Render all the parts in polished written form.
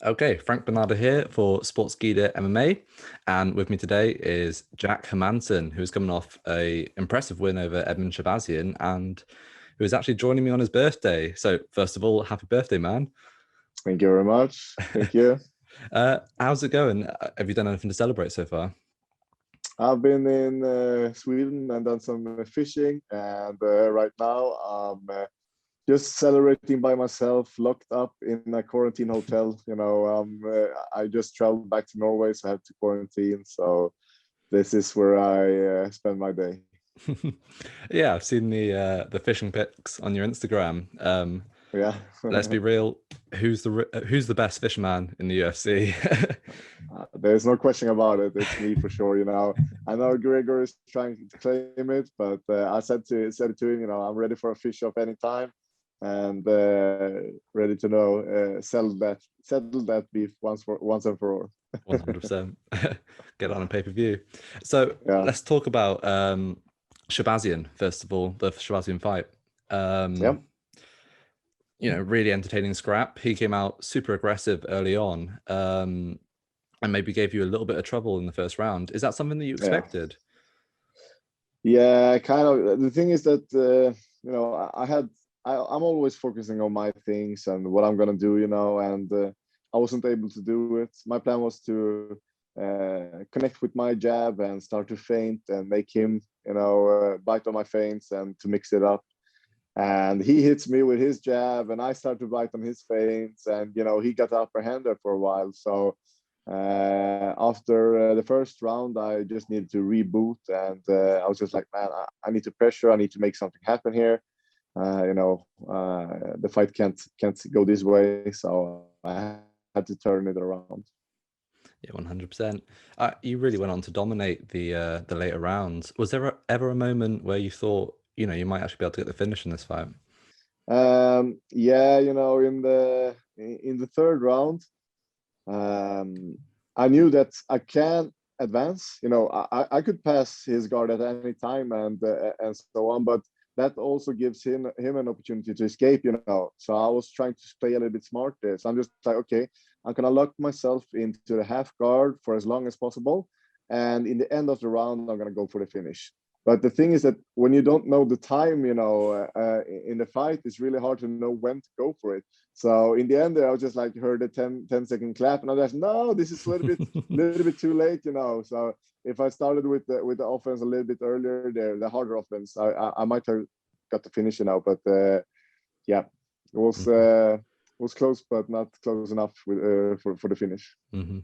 Okay, Frank Bonada here for Sportskeeda MMA, and with me today is Jack Hermansson, who's coming off a impressive win over Edmund Shabazian, and who is actually joining me on his birthday. So, first of all, happy birthday, man! Thank you very much. Thank you. How's it going? Have you done anything to celebrate so far? I've been in Sweden and done some fishing, and right now I'm just celebrating by myself, locked up in a quarantine hotel. I just traveled back to Norway, so I had to quarantine. So this is where I spend my day. Yeah, I've seen the fishing pics on your Instagram. Yeah. Let's be real. Who's the best fisherman in the UFC? There's no question about it. It's me for sure. I know Gregor is trying to claim it, but I said to him, I'm ready for a fish off anytime, and ready to settle that beef once and for all. 100%. Get on a pay-per-view. So Yeah. let's talk about Shabazian first of all, the Shabazian fight. Yep. Really entertaining scrap. He came out super aggressive early on, and maybe gave you a little bit of trouble in the first round. Is that something that you expected? Yeah, kind of. The thing is that I'm always focusing on my things and what I'm gonna do, and I wasn't able to do it. My plan was to connect with my jab and start to feint and make him, bite on my feints and to mix it up. And he hits me with his jab, and I start to bite on his feints, and he got the upper hand there for a while. So after the first round, I just needed to reboot, and I was just like, man, I need to pressure. I need to make something happen here. The fight can't go this way, so I had to turn it around. Yeah, 100%. You really went on to dominate the later rounds. Was there ever a moment where you thought, you might actually be able to get the finish in this fight? Yeah, in the third round, I knew that I can advance. I could pass his guard at any time and so on, but that also gives him an opportunity to escape. So I was trying to play a little bit smart there. So I'm just like, okay, I'm gonna lock myself into the half guard for as long as possible, and in the end of the round, I'm gonna go for the finish. But the thing is that when you don't know the time, in the fight, it's really hard to know when to go for it. So in the end, I was just like heard a 10-second clap, and I was like, no, this is a little bit too late. So if I started with the offense a little bit earlier, the harder offense, I might have got the finish now. But yeah, it was close, but not close enough for the finish. Mm-hmm.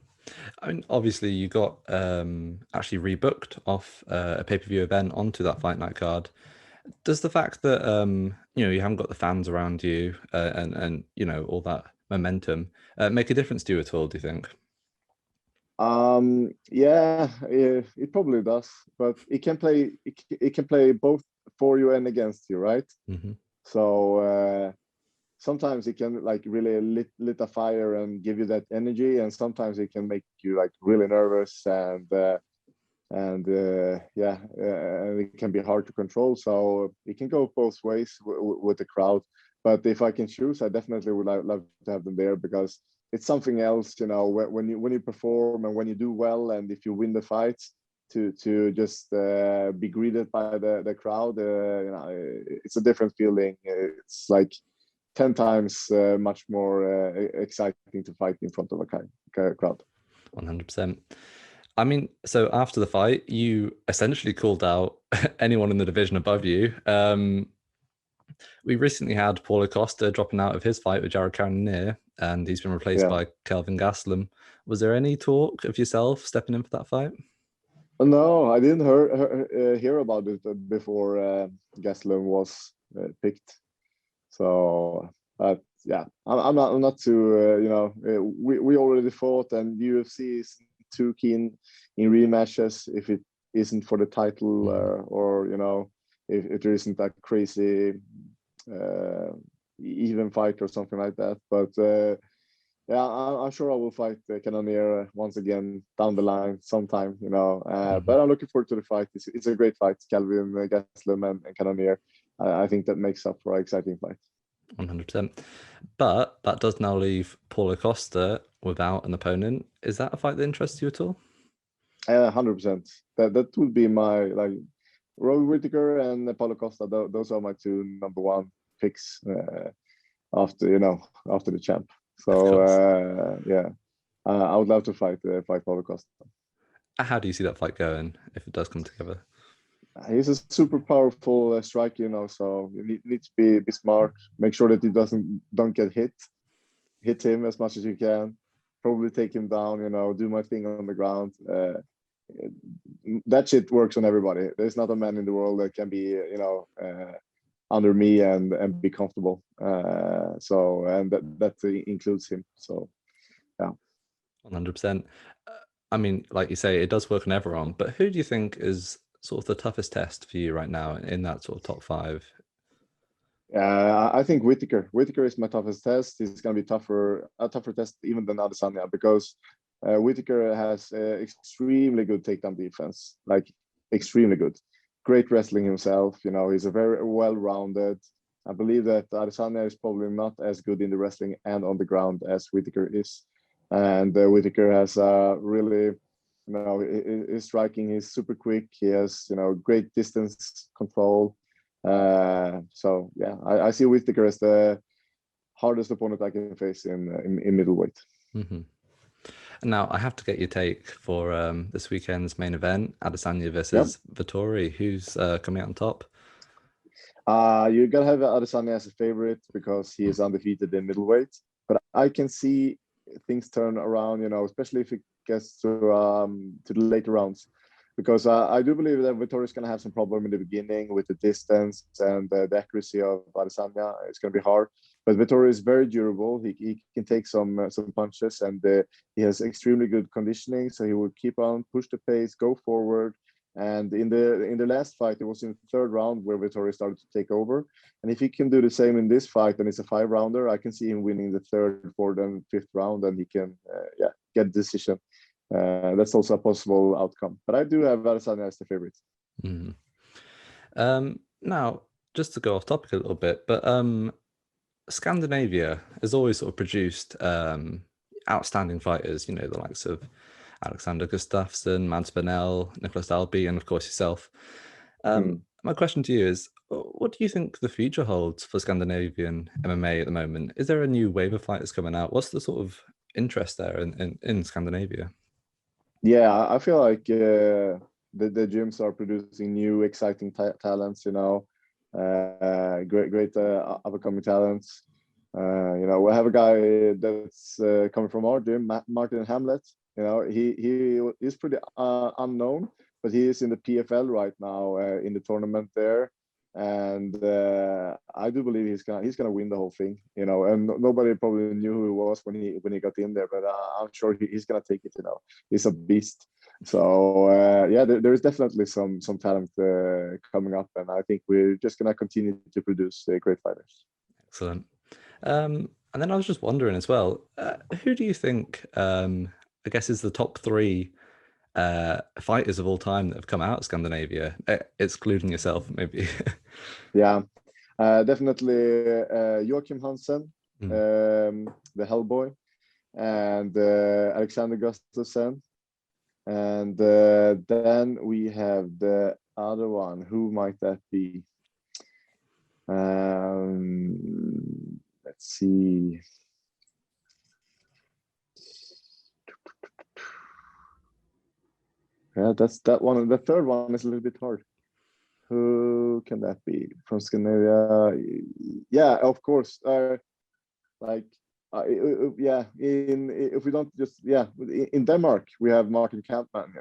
I mean, obviously, you got actually rebooked off a pay-per-view event onto that fight night card. Does the fact that you haven't got the fans around you and all that momentum make a difference to you at all? Do you think? Yeah, it probably does, but it can play both for you and against you, right? Mm-hmm. So sometimes it can like really lit a fire and give you that energy, and sometimes it can make you like really nervous and it can be hard to control. So it can go both ways with the crowd. But if I can choose, I definitely would love to have them there, because it's something else, when you perform and when you do well, and if you win the fights, to just be greeted by the crowd, it's a different feeling. It's like 10 times much more exciting to fight in front of a crowd. 100%. I mean, so after the fight, you essentially called out anyone in the division above you. We recently had Paulo Costa dropping out of his fight with Jared Cannonier, and he's been replaced by Kelvin Gastelum. Was there any talk of yourself stepping in for that fight? No, I didn't hear about it before Gastelum was picked. So, yeah, I'm not too. We already fought, and UFC is too keen in rematches if it isn't for the title, or if there isn't that crazy even fight or something like that. But yeah, I'm sure I will fight Cannonier once again down the line sometime. But I'm looking forward to the fight. It's a great fight, Calvin Gastelum and Cannonier. I think that makes up for an exciting fight. 100%. But that does now leave Paulo Costa without an opponent. Is that a fight that interests you at all? 100%. That would be my like Robert Whittaker and Paulo Costa. Those are my two number one picks after the champ. Of So course. yeah, I would love to fight Paulo Costa. How do you see that fight going if it does come together? He's a super powerful striker, so you need to be smart. Make sure that he don't get hit. Hit him as much as you can. Probably take him down. Do my thing on the ground. That shit works on everybody. There's not a man in the world that can be under me and be comfortable. And that includes him. So yeah, 100%. I mean, like you say, it does work on everyone, but who do you think is sort of the toughest test for you right now in that sort of top five? I think Whittaker. Whittaker is my toughest test. He's going to be a tougher test even than Adesanya because Whittaker has extremely good takedown defense, like extremely good. Great wrestling himself. He's a very well-rounded. I believe that Adesanya is probably not as good in the wrestling and on the ground as Whittaker is. And Whittaker has really, his striking is super quick. He has, great distance control. So yeah, I see Whittaker as the hardest opponent I can face in middleweight. Mm-hmm. Now I have to get your take for this weekend's main event, Adesanya versus Vettori. Who's coming out on top? You gotta have Adesanya as a favorite because he is undefeated in middleweight. But I can see things turn around, especially if it gets to the later rounds. Because I do believe that Vettori is going to have some problem in the beginning with the distance and the accuracy of Adesanya. It's going to be hard, but Vettori is very durable. He can take some punches, and he has extremely good conditioning. So he will keep on, push the pace, go forward. And in the last fight, it was in the third round where Vettori started to take over. And if he can do the same in this fight, and it's a 5-rounder, I can see him winning the third, fourth, and fifth round, and he can get a decision. That's also a possible outcome. But I do have Adesanya as the favorite. Mm-hmm. Now, just to go off topic a little bit, but Scandinavia has always sort of produced outstanding fighters, the likes of Alexander Gustafsson, Mads Bennell, Nicholas Dalby, and of course yourself. My question to you is, what do you think the future holds for Scandinavian MMA at the moment? Is there a new wave of fighters coming out? What's the sort of interest there in Scandinavia? Yeah, I feel like the gyms are producing new, exciting talents. Great upcoming talents. We have a guy that's coming from our gym, Martin Hamlet. He is pretty unknown, but he is in the PFL right now in the tournament there, and I do believe he's gonna win the whole thing. And nobody probably knew who he was when he got in there, but I'm sure he's gonna take it. He's a beast. So there is definitely some talent coming up, and I think we're just gonna continue to produce great fighters. Excellent. And then I was just wondering as well, who do you think, I guess, is the top three fighters of all time that have come out of Scandinavia, excluding yourself, maybe? Yeah, definitely Joachim Hansen, the Hellboy, and Alexander Gustafsson. And then we have the other one. Who might that be? Let's see. Yeah, that's that one. The third one is a little bit hard. Who can that be from Scandinavia? Yeah, of course. If we don't just in Denmark we have Martin Kampmann.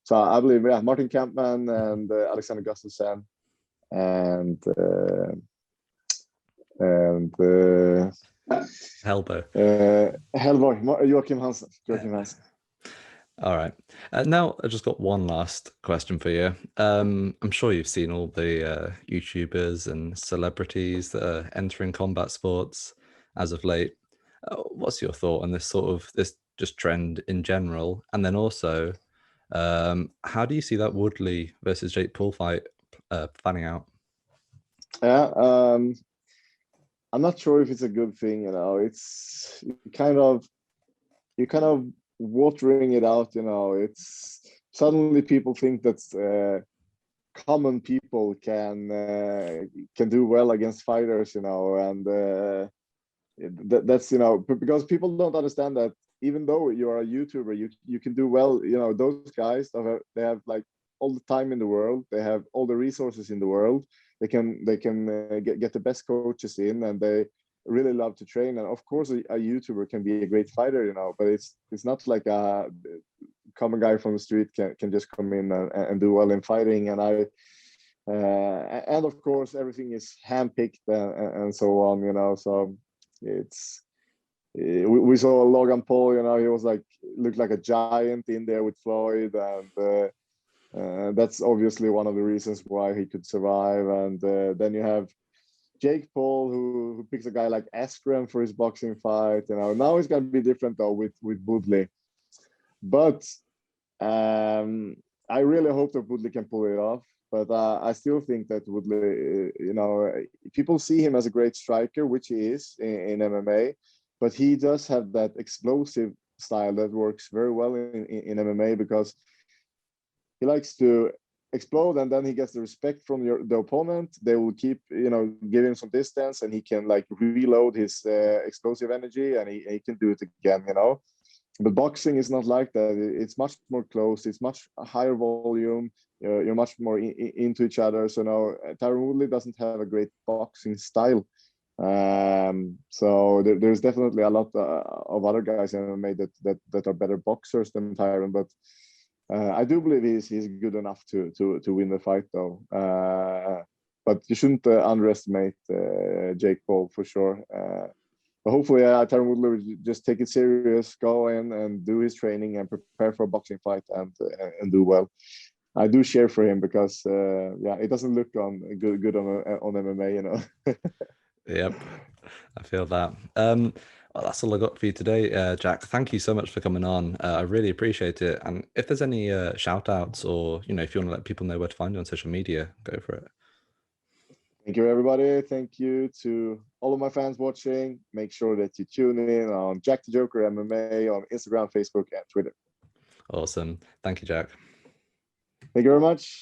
So I believe Martin Kampmann and Alexander Gustafsson and Hellboy, Joachim Hansen. All right. Now I just got one last question for you. I'm sure you've seen all the YouTubers and celebrities that are entering combat sports as of late. What's your thought on this this trend in general? And then also, how do you see that Woodley versus Jake Paul fight panning out? Yeah, I'm not sure if it's a good thing. It's you kind of watering it out. It's suddenly people think that common people can do well against fighters, and that's because people don't understand that even though you are a YouTuber, you can do well. Those guys they have like all the time in the world, they have all the resources in the world. They can get the best coaches in, and they really love to train. And of course, a YouTuber can be a great fighter, but it's not like a common guy from the street can just come in and do well in fighting. And of course, everything is handpicked and so on. So it's we saw Logan Paul. He was like looked like a giant in there with Floyd, and that's obviously one of the reasons why he could survive. And then you have Jake Paul, who picks a guy like Askren for his boxing fight. Now it's gonna be different though with Woodley, but I really hope that Woodley can pull it off. But I still think that Woodley, people see him as a great striker, which he is in MMA, but he does have that explosive style that works very well in MMA, because he likes to explode, and then he gets the respect from the opponent. They will keep, give him some distance, and he can like reload his explosive energy, and he can do it again. But boxing is not like that. It's much more close. It's much higher volume. You're much more into each other. So now Tyron Woodley doesn't have a great boxing style. So there's definitely a lot of other guys in MMA that are better boxers than Tyron. But I do believe he's good enough to win the fight, though. But you shouldn't underestimate Jake Paul for sure. But hopefully, Tyron Woodley will just take it serious, go in and do his training and prepare for a boxing fight and do well. I do cheer for him because it doesn't look good on MMA. Yep, I feel that. Well, that's all I got for you today, Jack. Thank you so much for coming on. I really appreciate it. And if there's any shout outs, or if you want to let people know where to find you on social media, go for it. Thank you, everybody. Thank you to all of my fans watching. Make sure that you tune in on Jack the Joker MMA on Instagram, Facebook, and Twitter. Awesome. Thank you, Jack. Thank you very much.